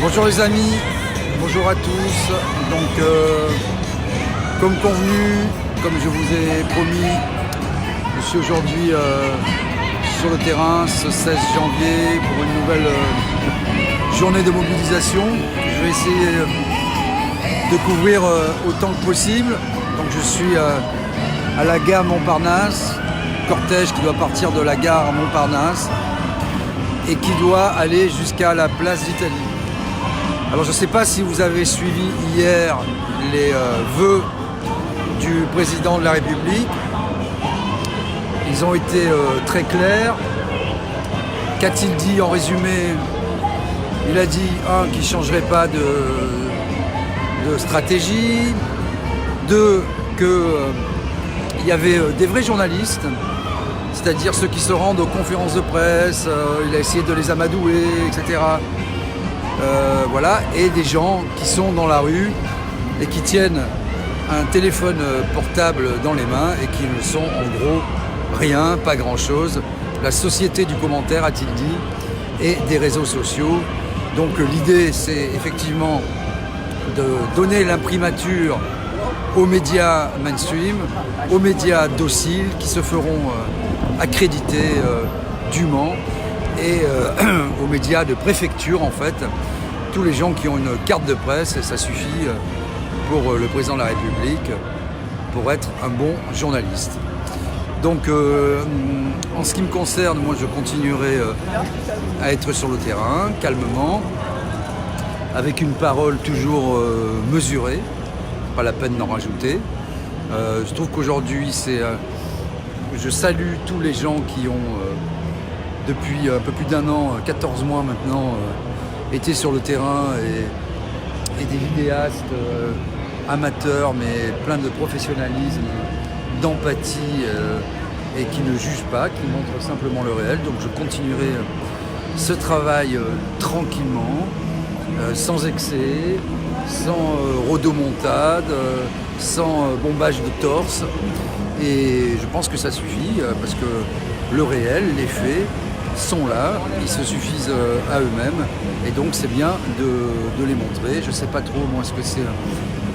Bonjour les amis, bonjour à tous. Donc comme convenu, comme je vous ai promis, je suis aujourd'hui sur le terrain ce 16 janvier pour une nouvelle journée de mobilisation. Je vais essayer de couvrir autant que possible. Donc je suis à la gare Montparnasse, cortège qui doit partir de la gare Montparnasse et qui doit aller jusqu'à la place d'Italie. Alors je ne sais pas si vous avez suivi hier les vœux du président de la République. Ils ont été très clairs. Qu'a-t-il dit en résumé? Il a dit, qu'il ne changerait pas de stratégie. Deux, qu'il y avait des vrais journalistes, c'est-à-dire ceux qui se rendent aux conférences de presse, il a essayé de les amadouer, etc. Voilà, et des gens qui sont dans la rue et qui tiennent un téléphone portable dans les mains et qui ne sont en gros rien, pas grand-chose. La société du commentaire, a-t-il dit, et des réseaux sociaux. Donc l'idée, c'est effectivement de donner l'imprimature aux médias mainstream, aux médias dociles qui se feront accréditer dûment et aux médias de préfecture en fait, tous les gens qui ont une carte de presse, et ça suffit pour le président de la République pour être un bon journaliste. Donc en ce qui me concerne, moi je continuerai à être sur le terrain, calmement, avec une parole toujours mesurée, pas la peine d'en rajouter. Je trouve qu'aujourd'hui je salue tous les gens qui ont depuis un peu plus d'un an, 14 mois maintenant, été sur le terrain et des vidéastes amateurs mais plein de professionnalisme, d'empathie et qui ne jugent pas, qui montrent simplement le réel. Donc je continuerai ce travail tranquillement, sans excès, sans rodomontade, sans bombage de torse. Et je pense que ça suffit parce que le réel, les faits sont là, ils se suffisent à eux-mêmes et donc c'est bien de les montrer. Je ne sais pas trop moi ce que c'est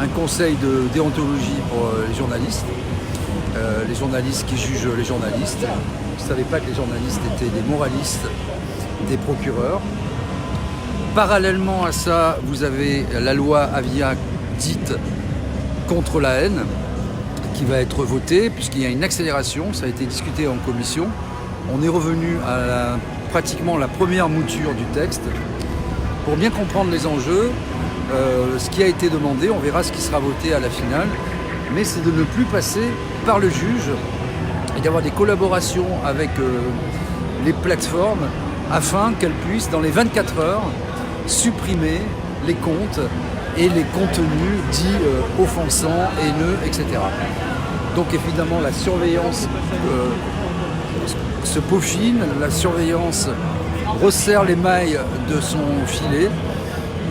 un conseil de déontologie pour les journalistes qui jugent les journalistes. Je ne savais pas que les journalistes étaient des moralistes, des procureurs. Parallèlement à ça, vous avez la loi Avia dite contre la haine qui va être votée puisqu'il y a une accélération, ça a été discuté en commission. On est revenu à pratiquement la première mouture du texte. Pour bien comprendre les enjeux, ce qui a été demandé, on verra ce qui sera voté à la finale, mais c'est de ne plus passer par le juge et d'avoir des collaborations avec les plateformes afin qu'elles puissent, dans les 24 heures, supprimer les comptes et les contenus dits offensants, haineux, etc. Donc évidemment la surveillance se peaufine, la surveillance resserre les mailles de son filet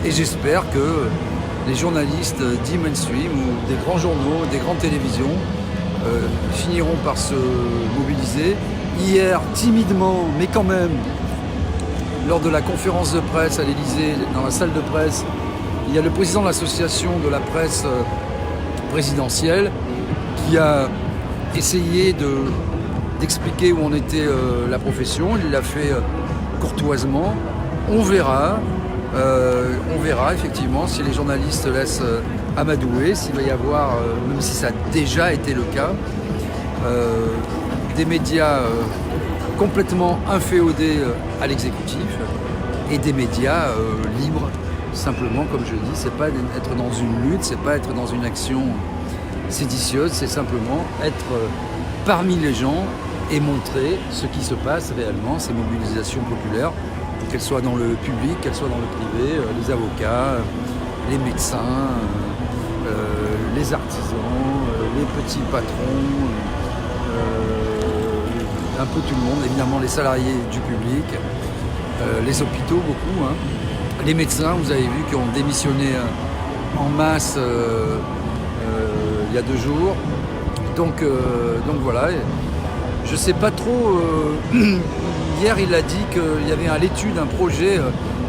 et j'espère que les journalistes dits mainstream ou des grands journaux, des grandes télévisions finiront par se mobiliser. Hier, timidement, mais quand même, lors de la conférence de presse à l'Élysée, dans la salle de presse, il y a le président de l'association de la presse présidentielle qui a essayé d'expliquer où en était la profession. Il l'a fait courtoisement. On verra effectivement si les journalistes se laissent amadouer, s'il va y avoir, même si ça a déjà été le cas, des médias complètement inféodés à l'exécutif et des médias libres. Simplement, comme je dis, c'est pas être dans une lutte, c'est pas être dans une action séditieuse, c'est simplement être parmi les gens et montrer ce qui se passe réellement, ces mobilisations populaires, qu'elles soient dans le public, qu'elles soient dans le privé, les avocats, les médecins, les artisans, les petits patrons, un peu tout le monde, évidemment les salariés du public, les hôpitaux beaucoup, les médecins, vous avez vu, qui ont démissionné en masse il y a 2 jours. Donc voilà, je ne sais pas trop, hier il a dit qu'il y avait à l'étude un projet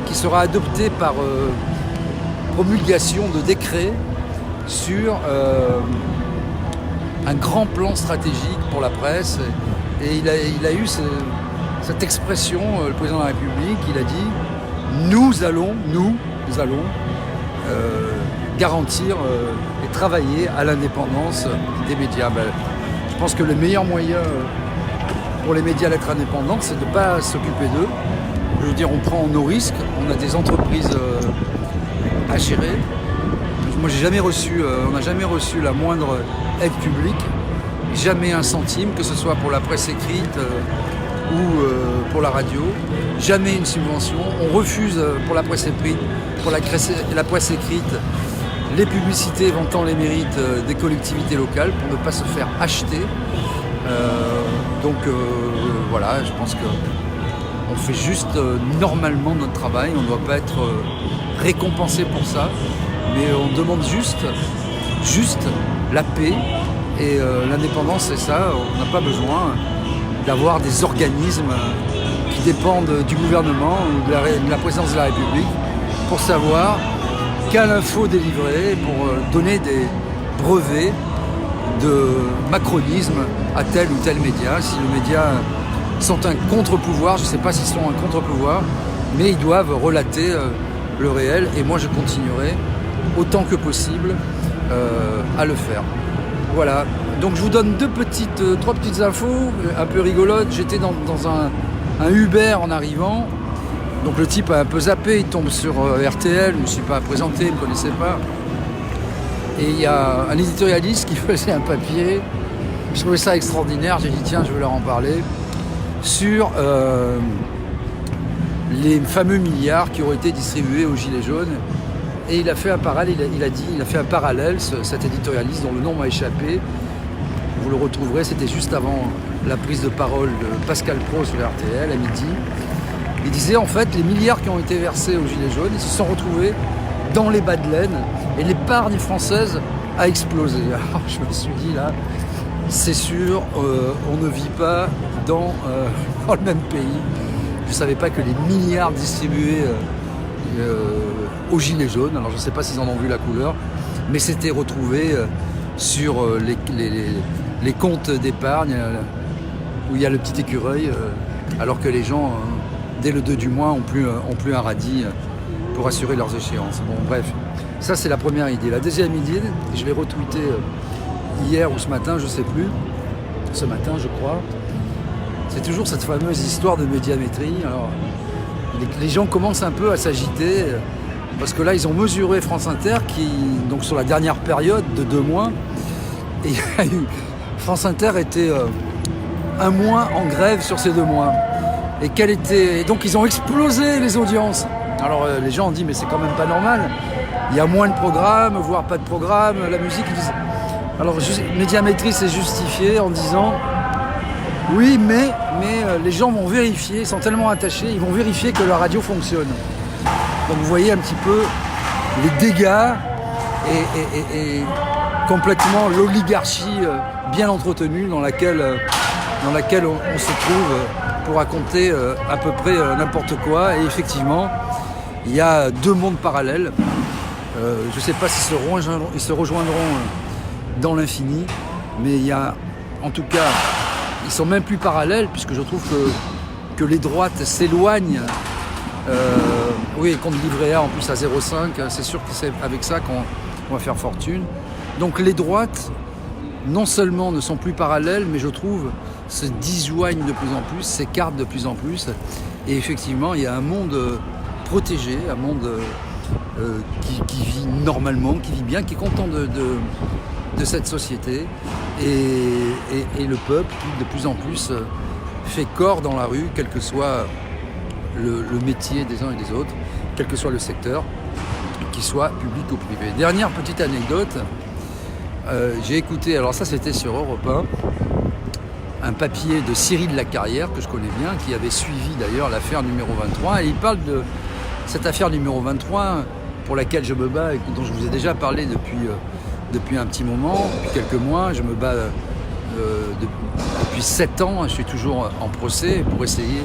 qui sera adopté par promulgation de décret sur un grand plan stratégique pour la presse. Et il a eu cette expression, le président de la République, il a dit « nous allons garantir et travailler à l'indépendance des médias ». Je pense que le meilleur moyen pour les médias d'être indépendants, c'est de ne pas s'occuper d'eux. Je veux dire, on prend nos risques, on a des entreprises à gérer. Moi, on n'a jamais reçu la moindre aide publique, jamais un centime, que ce soit pour la presse écrite ou pour la radio, jamais une subvention. On refuse pour la presse écrite, les publicités vantant les mérites des collectivités locales pour ne pas se faire acheter. Voilà, je pense qu'on fait juste normalement notre travail, on ne doit pas être récompensé pour ça, mais on demande juste la paix et l'indépendance, c'est ça. On n'a pas besoin d'avoir des organismes qui dépendent du gouvernement ou de la présidence de la République pour savoir quelle info délivrer, pour donner des brevets de macronisme à tel ou tel média. Si les médias sont un contre-pouvoir, je ne sais pas s'ils sont un contre-pouvoir, mais ils doivent relater le réel, et moi je continuerai autant que possible à le faire. Voilà, donc je vous donne trois petites infos un peu rigolotes. J'étais dans un Uber en arrivant, donc le type a un peu zappé, il tombe sur RTL, je ne me suis pas présenté, il ne me connaissait pas. Et il y a un éditorialiste qui faisait un papier, je trouvais ça extraordinaire, j'ai dit tiens, je vais leur en parler, sur les fameux milliards qui auraient été distribués aux Gilets jaunes. Et il a fait un parallèle, cet éditorialiste dont le nom m'a échappé. Vous le retrouverez, c'était juste avant la prise de parole de Pascal Praud sur RTL à midi. Il disait en fait les milliards qui ont été versés aux Gilets jaunes, ils se sont retrouvés dans les bas de laine et l'épargne française a explosé. Alors je me suis dit là, c'est sûr, on ne vit pas dans le même pays. Je ne savais pas que les milliards distribués aux Gilets jaunes, alors je ne sais pas s'ils en ont vu la couleur, mais c'était retrouvé sur les comptes d'épargne où il y a le petit écureuil, alors que les gens, dès le 2 du mois, ont plus un radis pour assurer leurs échéances. Bon, bref, ça c'est la première idée. La deuxième idée, je l'ai retweetée hier ou ce matin, je ne sais plus, ce matin je crois, c'est toujours cette fameuse histoire de médiamétrie. Alors, les gens commencent un peu à s'agiter parce que là ils ont mesuré France Inter donc sur la dernière période de 2 mois, et France Inter était un mois en grève sur ces 2 mois, et donc ils ont explosé les audiences. Alors les gens ont dit mais c'est quand même pas normal, il y a moins de programmes, voire pas de programmes, la musique, ils disent... Alors médiamétrie c'est justifié en disant oui, mais les gens vont vérifier, ils sont tellement attachés, ils vont vérifier que la radio fonctionne. Donc vous voyez un petit peu les dégâts et complètement l'oligarchie bien entretenue dans laquelle on se trouve pour raconter à peu près n'importe quoi. Et effectivement, il y a 2 mondes parallèles. Je ne sais pas s'ils se rejoindront dans l'infini, mais il y a en tout cas... Ils sont même plus parallèles, puisque je trouve que les droites s'éloignent. Oui, compte livret A en plus à 0,5, c'est sûr que c'est avec ça qu'on va faire fortune. Donc les droites, non seulement ne sont plus parallèles, mais je trouve se disjoignent de plus en plus, s'écartent de plus en plus. Et effectivement, il y a un monde protégé, un monde qui vit normalement, qui vit bien, qui est content de cette société, et le peuple qui de plus en plus fait corps dans la rue, quel que soit le métier des uns et des autres, quel que soit le secteur, qu'il soit public ou privé. Dernière petite anecdote, j'ai écouté, alors ça c'était sur Europe 1, un papier de Cyril Lacarrière, que je connais bien, qui avait suivi d'ailleurs l'affaire numéro 23, et il parle de cette affaire numéro 23 pour laquelle je me bats et dont je vous ai déjà parlé depuis un petit moment, depuis quelques mois. Je me bats depuis 7 ans, je suis toujours en procès pour essayer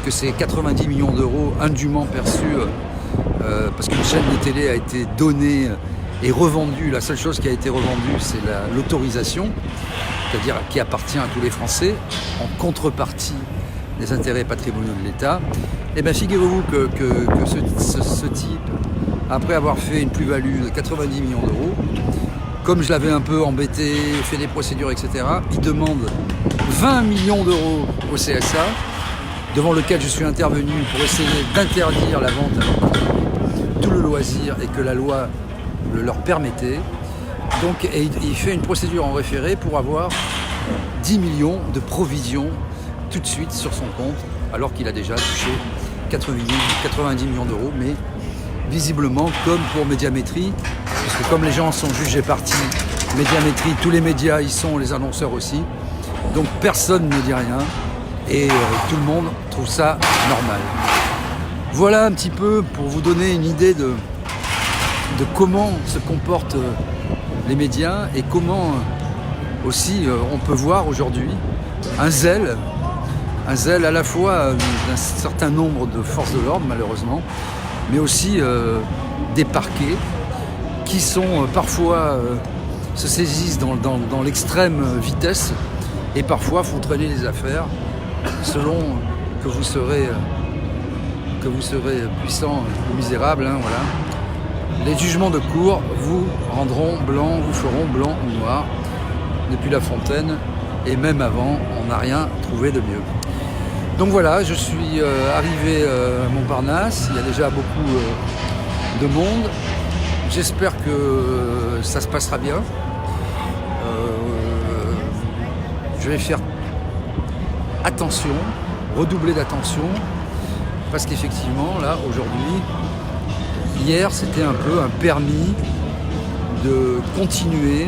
que ces 90 millions d'euros indûment perçus, parce qu'une chaîne de télé a été donnée et revendue, la seule chose qui a été revendue, c'est l'autorisation, c'est-à-dire qui appartient à tous les Français, en contrepartie des intérêts patrimoniaux de l'État. Et bien figurez-vous que ce type, après avoir fait une plus-value de 90 millions d'euros, comme je l'avais un peu embêté, fait des procédures, etc., il demande 20 millions d'euros au CSA, devant lequel je suis intervenu pour essayer d'interdire la vente à tout le loisir et que la loi le leur permettait. Donc, et il fait une procédure en référé pour avoir 10 millions de provisions tout de suite sur son compte, alors qu'il a déjà touché 90 millions d'euros, mais visiblement, comme pour Médiamétrie, parce que comme les gens sont jugés partis, Médiamétrie, tous les médias y sont, les annonceurs aussi, donc personne ne dit rien, et tout le monde trouve ça normal. Voilà un petit peu pour vous donner une idée de comment se comportent les médias et comment aussi on peut voir aujourd'hui un zèle à la fois d'un certain nombre de forces de l'ordre malheureusement, mais aussi des parquets qui sont parfois se saisissent dans l'extrême vitesse et parfois font traîner les affaires selon que vous serez puissant ou misérable, hein, voilà. Les jugements de cour vous rendront blanc, vous feront blanc ou noir. Depuis La Fontaine et même avant, on n'a rien trouvé de mieux. Donc voilà, je suis arrivé à Montparnasse, il y a déjà beaucoup de monde. J'espère que ça se passera bien. Je vais faire attention, redoubler d'attention, parce qu'effectivement, là, aujourd'hui, hier, c'était un peu un permis de continuer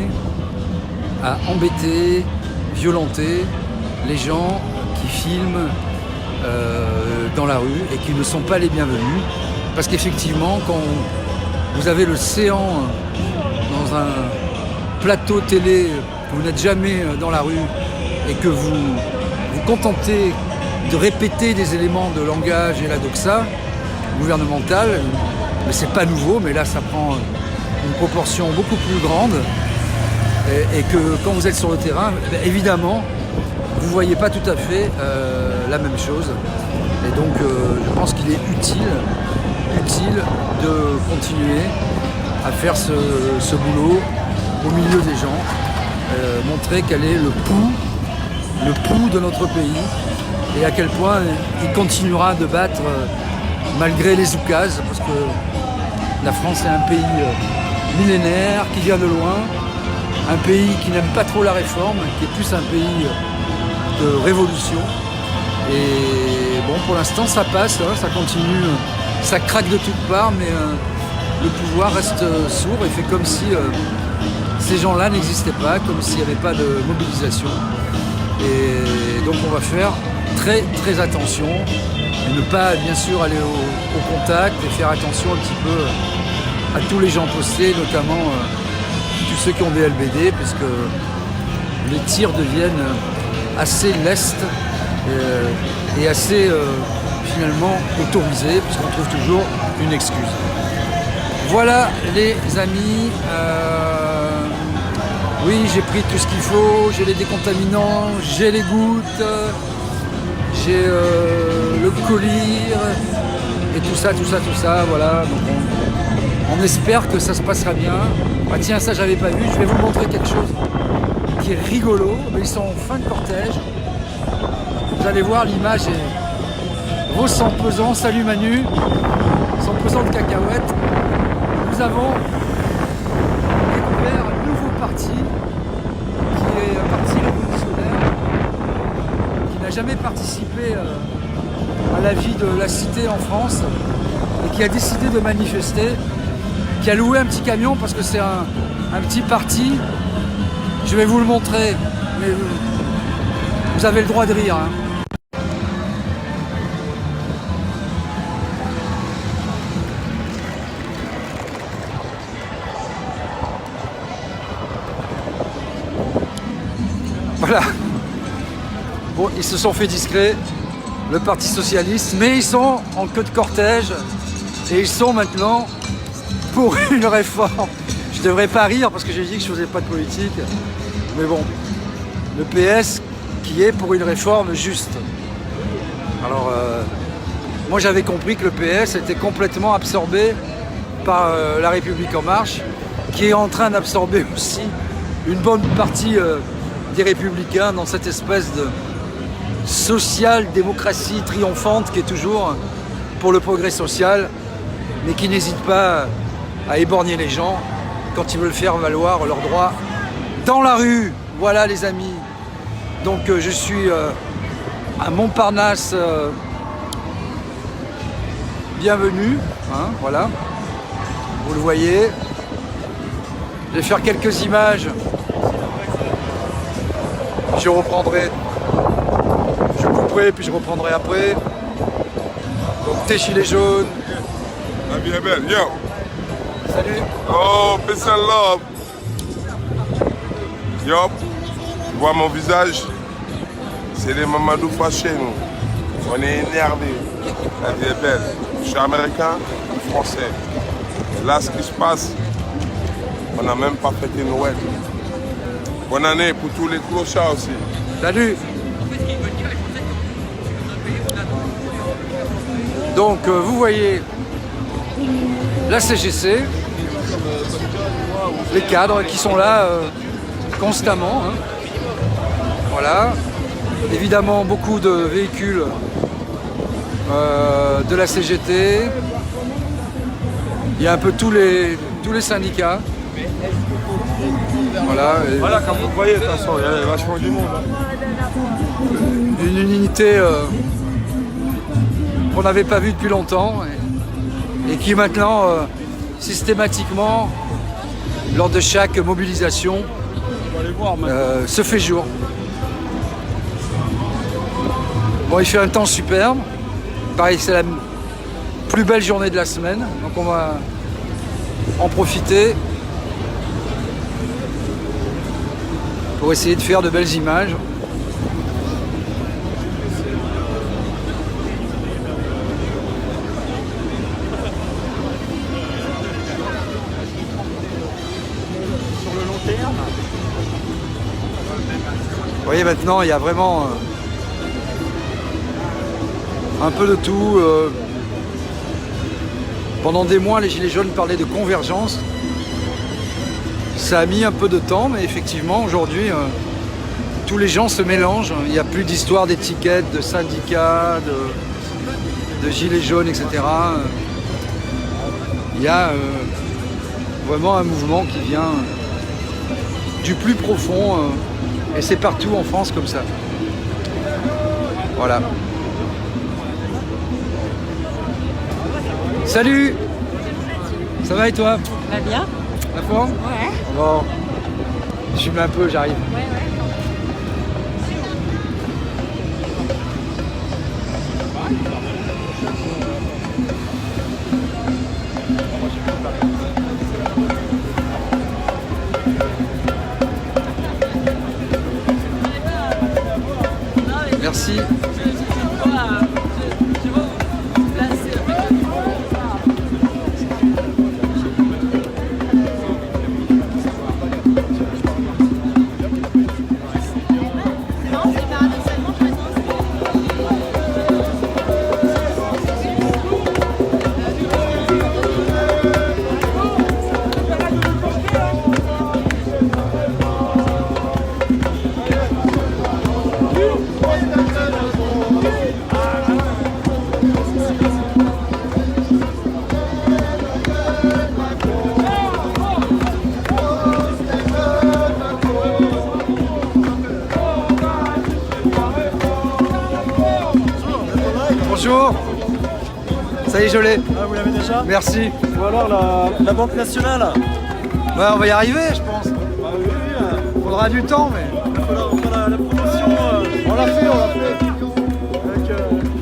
à embêter, violenter les gens qui filment dans la rue et qui ne sont pas les bienvenus. Parce qu'effectivement, quand vous avez le séant dans un plateau télé, que vous n'êtes jamais dans la rue et que vous vous contentez de répéter des éléments de langage et la doxa gouvernementale, mais c'est pas nouveau, mais là ça prend une proportion beaucoup plus grande et que quand vous êtes sur le terrain, évidemment, vous ne voyez pas tout à fait la même chose. Et donc je pense qu'il est utile de continuer à faire ce boulot au milieu des gens, montrer quel est le pouls de notre pays et à quel point il continuera de battre malgré les oukases, parce que la France est un pays millénaire qui vient de loin, un pays qui n'aime pas trop la réforme, qui est plus un pays de révolution. Et bon, pour l'instant ça passe, hein, ça continue, ça craque de toutes parts, mais le pouvoir reste sourd et fait comme si ces gens-là n'existaient pas, comme s'il n'y avait pas de mobilisation. Et donc on va faire très très attention et ne pas bien sûr aller au contact et faire attention un petit peu à tous les gens postés, notamment tous ceux qui ont des LBD, puisque les tirs deviennent assez lestes et assez finalement autorisés, puisqu'on trouve toujours une excuse. Voilà les amis, oui j'ai pris tout ce qu'il faut, j'ai les décontaminants, j'ai les gouttes, j'ai le collyre et tout ça, voilà. Donc on espère que ça se passera bien. Ah tiens, ça j'avais pas vu, je vais vous montrer quelque chose qui est rigolo, mais ils sont en fin de cortège. Vous allez voir, l'image est vaut son pesant. Salut Manu, son pesant de cacahuètes. Nous avons découvert un nouveau parti qui est un parti révolutionnaire qui n'a jamais participé à la vie de la cité en France et qui a décidé de manifester, qui a loué un petit camion parce que c'est un petit parti. Je vais vous le montrer, mais vous avez le droit de rire, hein. Voilà. Bon, ils se sont fait discrets, le Parti Socialiste, mais ils sont en queue de cortège et ils sont maintenant pour une réforme. Je devrais pas rire parce que j'ai dit que je faisais pas de politique, mais bon, le PS qui est pour une réforme juste. Alors, moi j'avais compris que le PS était complètement absorbé par La République En Marche, qui est en train d'absorber aussi une bonne partie des Républicains dans cette espèce de social-démocratie triomphante qui est toujours pour le progrès social, mais qui n'hésite pas à éborgner les gens quand ils veulent faire valoir leurs droits dans la rue. Voilà les amis. Donc je suis à Montparnasse. Bienvenue, hein, voilà. Vous le voyez. Je vais faire quelques images. Je reprendrai. Je couperai puis je reprendrai après. Donc tes gilets jaunes. La vie est belle, yo. Salut. Oh, peace and love. Yo, tu vois mon visage? C'est les Mamadou fâchés, nous. On est énervés. La vie est belle. Je suis américain, français. Et là, ce qui se passe, on n'a même pas fêté Noël. Bonne année pour tous les clochards aussi. Salut. Donc vous voyez la CGC, les cadres qui sont là constamment. Hein. Voilà. Évidemment beaucoup de véhicules de la CGT. Il y a un peu tous les syndicats. Voilà. Voilà, comme vous le voyez, de toute façon, il y a vachement du monde. Une unité qu'on n'avait pas vue depuis longtemps et qui maintenant, systématiquement, lors de chaque mobilisation, se fait jour. Bon, il fait un temps superbe. Pareil, c'est la plus belle journée de la semaine, donc on va en profiter pour essayer de faire de belles images. Sur le long terme. Vous voyez, maintenant, il y a vraiment un peu de tout. Pendant des mois, les Gilets jaunes parlaient de convergence. Ça a mis un peu de temps, mais effectivement, aujourd'hui, tous les gens se mélangent. Il n'y a plus d'histoire d'étiquettes, de syndicats, de Gilets jaunes, etc. Il y a vraiment un mouvement qui vient du plus profond, et c'est partout en France comme ça. Voilà. Salut! Ça va et toi? Va bien? La forme? Ouais. Bon, je fume un peu, j'arrive. Ouais. Merci. Bonjour. Ça y est, je l'ai. Ah, vous l'avez déjà? Merci. Ou alors la Banque Nationale? Ouais, on va y arriver, je pense. Bah oui, oui. Faudra du temps, mais On fera la promotion on l'a fait.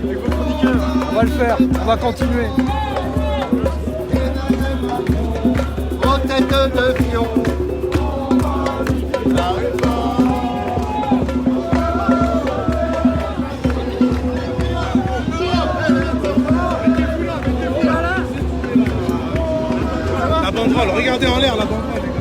avec vos chroniqueurs. On va le faire. On va continuer. En tête de fion. banderole, regardez en l'air la banderole, les gars.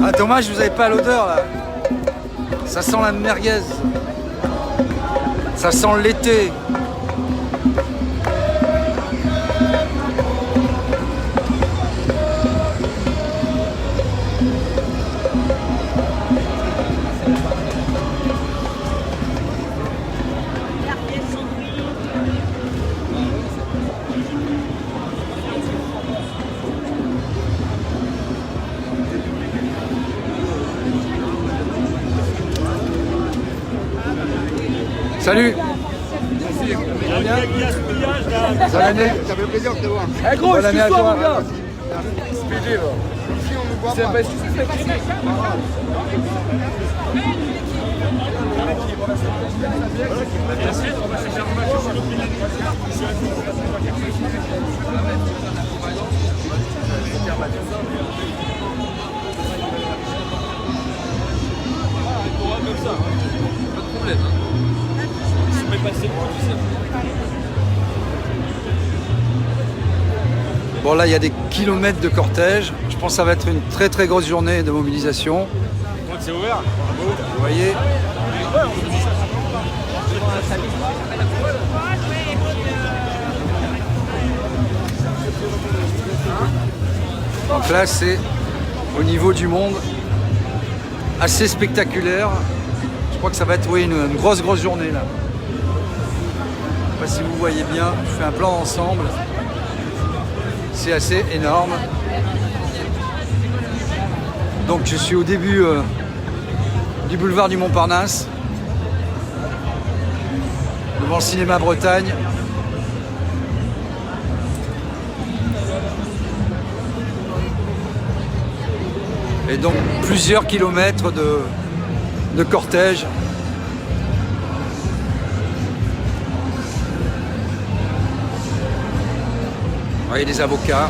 Ah, dommage, vous n'avez pas l'odeur là. Ça sent la merguez. Ça sent l'été. Salut. Bonne année. Ça fait plaisir de te voir. Eh gros, bonne année à toi. Ici, on nous voit pas. Bon là il y a des kilomètres de cortège. Je pense que ça va être une très très grosse journée de mobilisation. C'est ouvert. Vous voyez. Donc là c'est au niveau du monde assez spectaculaire. Je crois que ça va être une grosse journée là. Je ne sais pas si vous voyez bien, je fais un plan ensemble. C'est assez énorme. Donc je suis au début du boulevard du Montparnasse, devant le cinéma Bretagne. Et donc plusieurs kilomètres de cortège. Vous voyez les avocats.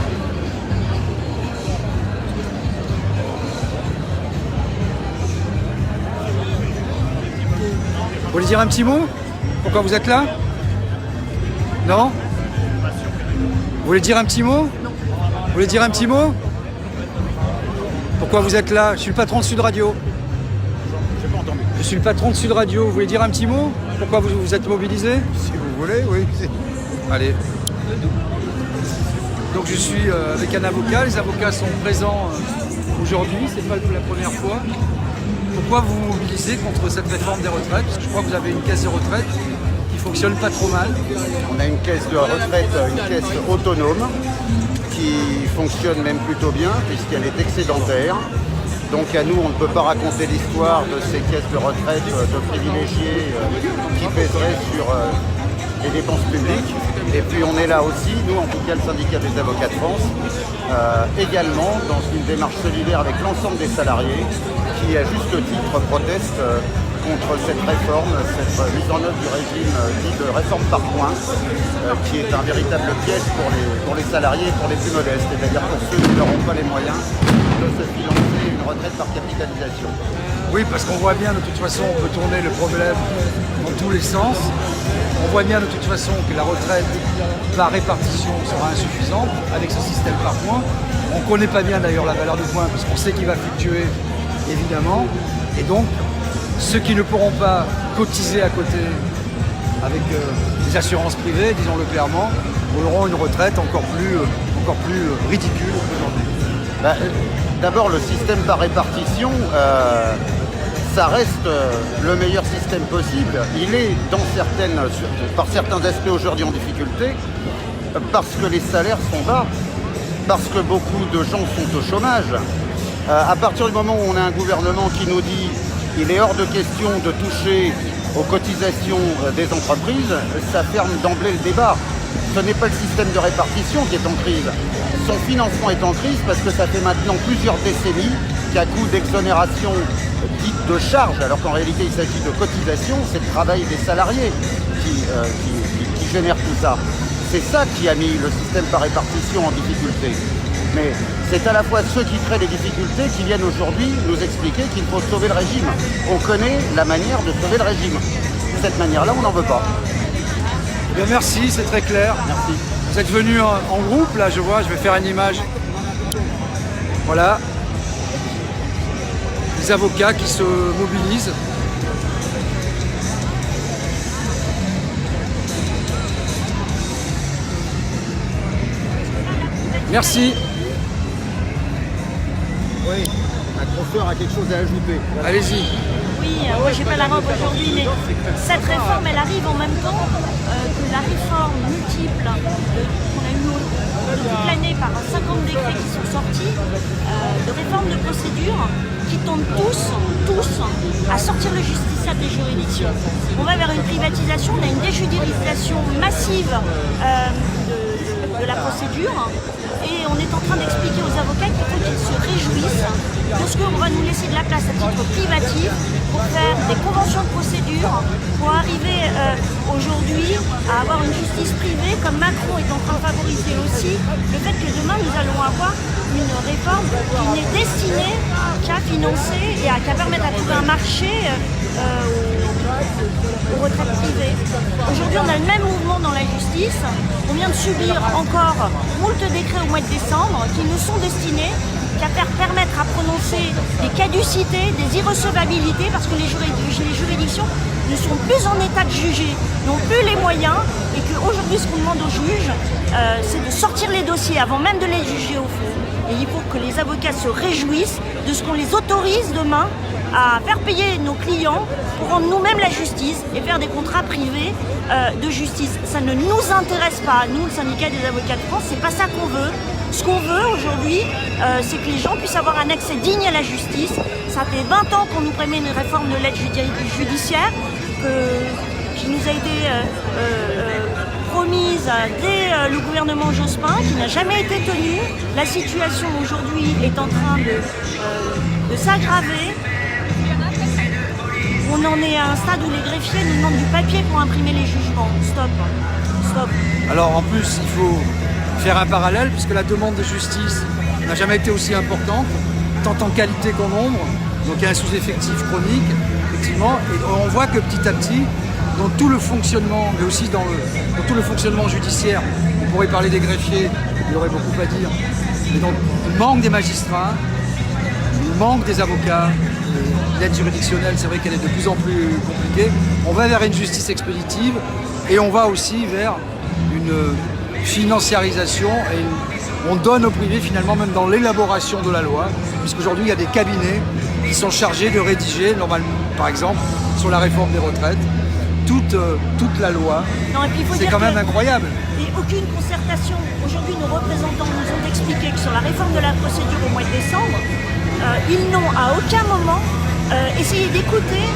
Vous voulez dire un petit mot? Pourquoi vous êtes là? Non? Vous voulez dire un petit mot? Vous voulez dire un petit mot? Pourquoi vous êtes là? Je suis le patron de Sud Radio. Je suis le patron de Sud Radio. Vous voulez dire un petit mot? Pourquoi vous êtes mobilisé? Si vous voulez, oui. Allez. Donc je suis avec un avocat. Les avocats sont présents aujourd'hui. C'est pas la première fois. Pourquoi vous vous mobilisez contre cette réforme des retraites? Parce que je crois que vous avez une caisse de retraite qui fonctionne pas trop mal. On a une caisse de retraite, une caisse autonome qui fonctionne même plutôt bien puisqu'elle est excédentaire. Donc à nous, on ne peut pas raconter l'histoire de ces caisses de retraite de privilégiés qui pèseraient sur les dépenses publiques. Et puis on est là aussi, nous en tout cas le syndicat des avocats de France, également dans une démarche solidaire avec l'ensemble des salariés qui à juste titre protestent contre cette réforme, cette mise en œuvre du régime dit de réforme par points, qui est un véritable piège pour les salariés et pour les plus modestes, c'est-à-dire pour ceux qui n'auront pas les moyens de se financer une retraite par capitalisation. Oui, parce qu'on voit bien de toute façon, on peut tourner le problème dans tous les sens. On voit bien de toute façon que la retraite par répartition sera insuffisante avec ce système par points. On ne connaît pas bien d'ailleurs la valeur du point parce qu'on sait qu'il va fluctuer évidemment. Et donc, ceux qui ne pourront pas cotiser à côté avec des assurances privées, disons-le clairement, auront une retraite encore plus ridicule qu'aujourd'hui. D'abord, le système par répartition, ça reste le meilleur système possible. Il est par certains aspects aujourd'hui en difficulté, parce que les salaires sont bas, parce que beaucoup de gens sont au chômage. À partir du moment où on a un gouvernement qui nous dit qu'il est hors de question de toucher aux cotisations des entreprises, ça ferme d'emblée le débat. Ce n'est pas le système de répartition qui est en crise. Son financement est en crise parce que ça fait maintenant plusieurs décennies qu'à coup d'exonération dite de charge, alors qu'en réalité il s'agit de cotisation, c'est le travail des salariés qui génère tout ça. c'est ça qui a mis le système par répartition en difficulté. Mais c'est à la fois ceux qui créent les difficultés qui viennent aujourd'hui nous expliquer qu'il faut sauver le régime. On connaît la manière de sauver le régime. De cette manière-là, on n'en veut pas. Eh bien, merci, c'est très clair. Merci. Vous êtes venus en groupe, là, je vois, je vais faire une image. Voilà. Les avocats qui se mobilisent. Merci. Oui, un grosseur a quelque chose à ajouter. Allez-y. Oui, moi j'ai pas la robe aujourd'hui, mais cette réforme elle arrive en même temps que la réforme multiple qu'on a eu toute l'année par 50 décrets qui sont sortis, de réformes de procédure qui tendent tous à sortir le justiciable des juridictions. On va vers une privatisation, on a une déjudiciarisation massive de la procédure. Et on est en train d'expliquer aux avocats qu'il faut qu'ils se réjouissent de ce qu'on va nous laisser de la place à titre privatif pour faire des conventions de procédure, pour arriver aujourd'hui à avoir une justice privée, comme Macron est en train de favoriser aussi le fait que demain nous allons avoir une réforme qui n'est destinée qu'à financer et qu'à permettre à trouver un marché aux retraites privées. Aujourd'hui, on a le même mouvement dans la justice. On vient de subir encore moult décrets au mois de décembre qui nous sont destinés qu'à permettre à prononcer des caducités, des irrecevabilités, parce que les juridictions ne sont plus en état de juger, n'ont plus les moyens, et qu'aujourd'hui, ce qu'on demande aux juges, c'est de sortir les dossiers avant même de les juger au fond. Et il faut que les avocats se réjouissent de ce qu'on les autorise demain à faire payer nos clients pour rendre nous-mêmes la justice et faire des contrats privés de justice. Ça ne nous intéresse pas, nous, le syndicat des avocats de France, c'est pas ça qu'on veut. Ce qu'on veut aujourd'hui, c'est que les gens puissent avoir un accès digne à la justice. Ça fait 20 ans qu'on nous promet une réforme de l'aide judiciaire qui nous a été promise dès le gouvernement Jospin, qui n'a jamais été tenue. La situation aujourd'hui est en train de s'aggraver. On en est à un stade où les greffiers nous demandent du papier pour imprimer les jugements. Stop. Alors en plus, il faut faire un parallèle, puisque la demande de justice n'a jamais été aussi importante, tant en qualité qu'en nombre. Donc il y a un sous-effectif chronique, effectivement, et on voit que petit à petit, dans tout le fonctionnement, mais aussi dans tout le fonctionnement judiciaire, on pourrait parler des greffiers, il y aurait beaucoup à dire, mais donc il manque des magistrats, il manque des avocats. L'aide juridictionnelle, c'est vrai qu'elle est de plus en plus compliquée. On va vers une justice expéditive et on va aussi vers une financiarisation et on donne au privé finalement même dans l'élaboration de la loi, puisqu'aujourd'hui il y a des cabinets qui sont chargés de rédiger, normalement, par exemple, sur la réforme des retraites, toute la loi. C'est quand même incroyable. Et aucune concertation. Aujourd'hui, nos représentants nous ont expliqué que sur la réforme de la procédure au mois de décembre, ils n'ont à aucun moment essayé d'écouter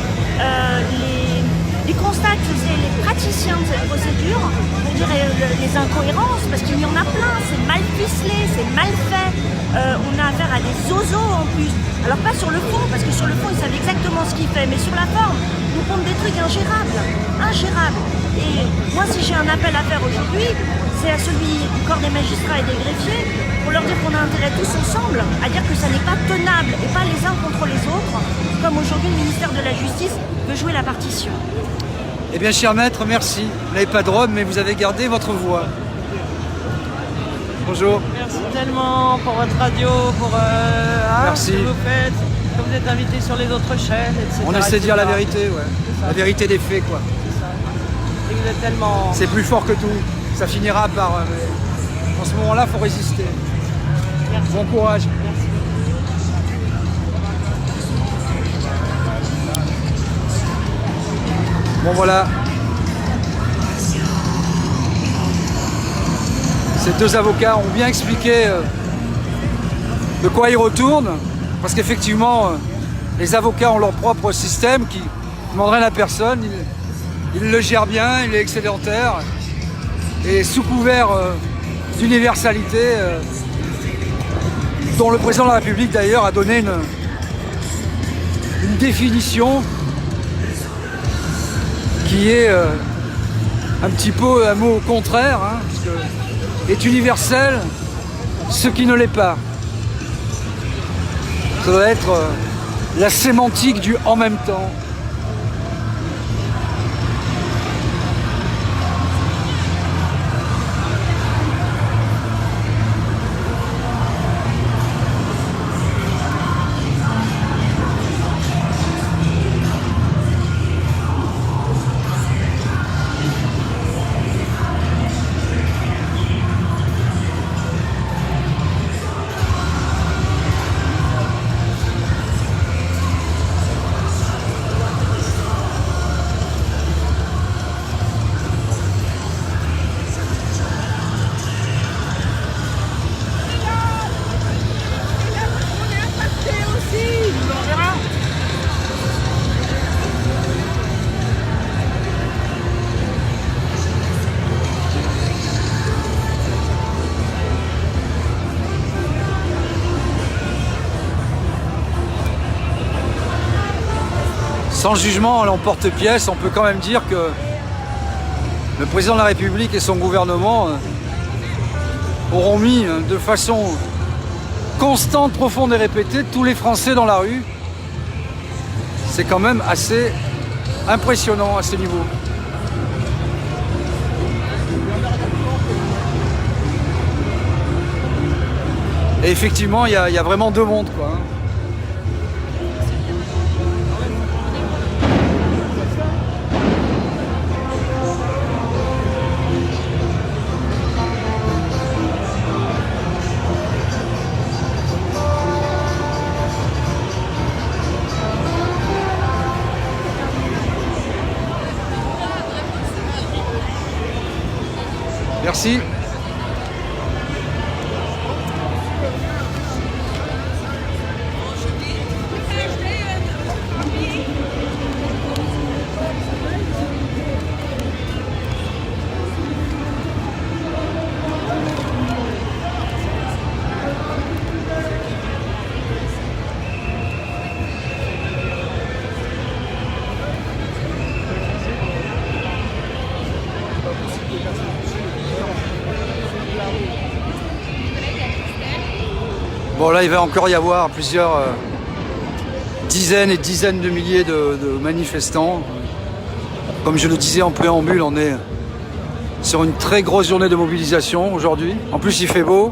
les constats que faisaient les praticiens de cette procédure, pour dire les incohérences, parce qu'il y en a plein, c'est mal ficelé, c'est mal fait, on a affaire à des zozos en plus. Alors pas sur le fond, parce que sur le fond ils savent exactement ce qu'ils font, mais sur la forme, ils nous comptent des trucs ingérables. Et moi si j'ai un appel à faire aujourd'hui, c'est à celui du corps des magistrats et des greffiers, pour leur dire qu'on a intérêt tous ensemble à dire que ça n'est pas tenable, et pas les uns contre les autres, comme aujourd'hui le ministère de la Justice veut jouer la partition. Eh bien, cher maître, merci. Vous n'avez pas de robe, mais vous avez gardé votre voix. Bonjour. Merci tellement pour votre radio, pour merci. Ce que vous faites, que vous êtes invité sur les autres chaînes, etc. On essaie de dire la vérité, ouais. La vérité des faits, quoi. Et vous êtes tellement... C'est plus fort que tout. Ça finira par... en ce moment-là, il faut résister. Merci. Bon courage. Merci. Bon voilà, ces deux avocats ont bien expliqué de quoi ils retournent, parce qu'effectivement, les avocats ont leur propre système qui ne demande rien à personne, ils le gèrent bien, il est excédentaire, et sous couvert d'universalité, dont le président de la République d'ailleurs a donné une définition qui est un petit peu un mot contraire, hein, parce que est universel, ce qui ne l'est pas. Ça doit être la sémantique du « en même temps ». Sans jugement à l'emporte-pièce, on peut quand même dire que le président de la République et son gouvernement auront mis de façon constante, profonde et répétée tous les Français dans la rue. C'est quand même assez impressionnant à ce niveau. Et effectivement, il y a vraiment deux mondes, quoi. Merci. Bon, là, il va encore y avoir plusieurs dizaines et dizaines de milliers de manifestants. Comme je le disais en préambule, on est sur une très grosse journée de mobilisation aujourd'hui. En plus, il fait beau.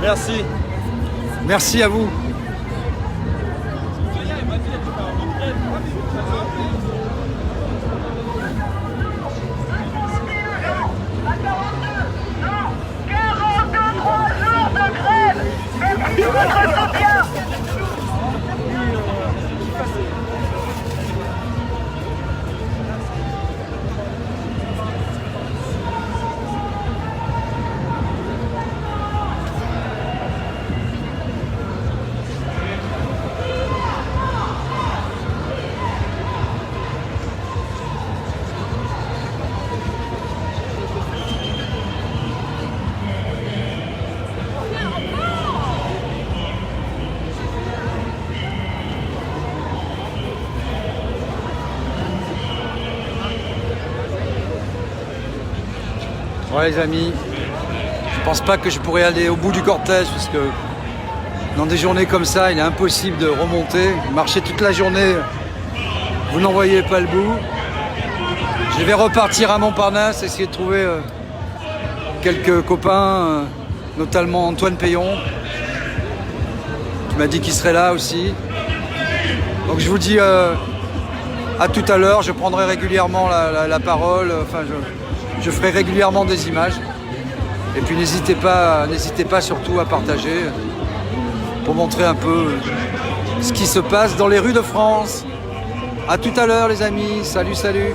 Merci. Merci à vous. Ouais les amis, je pense pas que je pourrais aller au bout du cortège parce que dans des journées comme ça, il est impossible de remonter. Marcher toute la journée, vous n'en voyez pas le bout. Je vais repartir à Montparnasse, essayer de trouver quelques copains, notamment Antoine Payon, qui m'a dit qu'il serait là aussi. Donc je vous dis à tout à l'heure, je prendrai régulièrement la parole, enfin je ferai régulièrement des images. Et puis n'hésitez pas surtout à partager pour montrer un peu ce qui se passe dans les rues de France. À tout à l'heure les amis, salut.